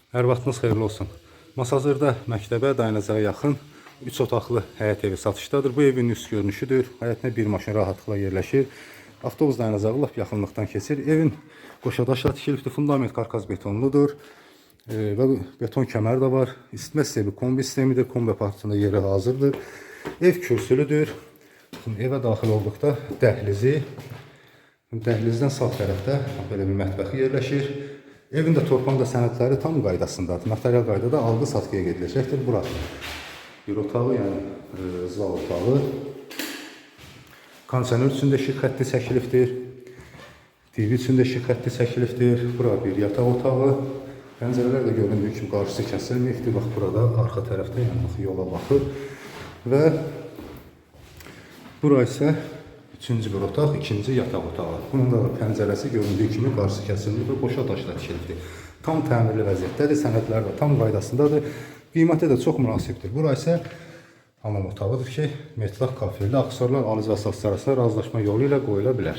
Hər vaxtınız xeyirli olsun. Masazırda məktəbə dayanacağa yaxın 3 otaqlı həyət evi satışdadır. Bu evin üst görünüşüdür. Həyətinə bir maşın rahatlıqla yerləşir. Avtobus dayanacağı lap yaxınlıqdan keçir. Evin qoşadaşla tikilibdir. Fundament karkaz betonludur. Və beton kəmər də var. İsitmə sistemi kombi sistemidir. Kombi aparatında yeri hazırdır. Ev kürsülüdür. Evə daxil olduqda dəhlizdən sağ tərəfdə belə bir mətbəxi yerləşir. Evin də torpaq sənədləri tam qaydasındadır. Notarial qaydada alqı-satqıya gediləcəkdir. Burası bir otağı, yəni zal otağı. Kondisioner üçün də işıq xətti çəkilibdir. TV üçün də işıq xətti çəkilibdir. Bura bir yataq otağı. Pəncərələr də göründüyü kimi qarşısı kəsilməyibdir. Bax, burada arxa tərəfdə, yəni yola baxır. Və bura isə üçüncü bir otaq, ikinci yataq otağı. Bunun da pəncərəsi göründüyü kimi qarşısı kəsilmir və boşa daşla tikilibdir. Tam təmirli vəziyyətdədir, sənədlər də tam qaydasındadır. Qiyməti də çox münasibdir. Bura isə hamam otağıdır ki, metlaq kafirli aksesuarlar alıcı və satıcı arasında razılaşma yolu ilə qoyula bilər.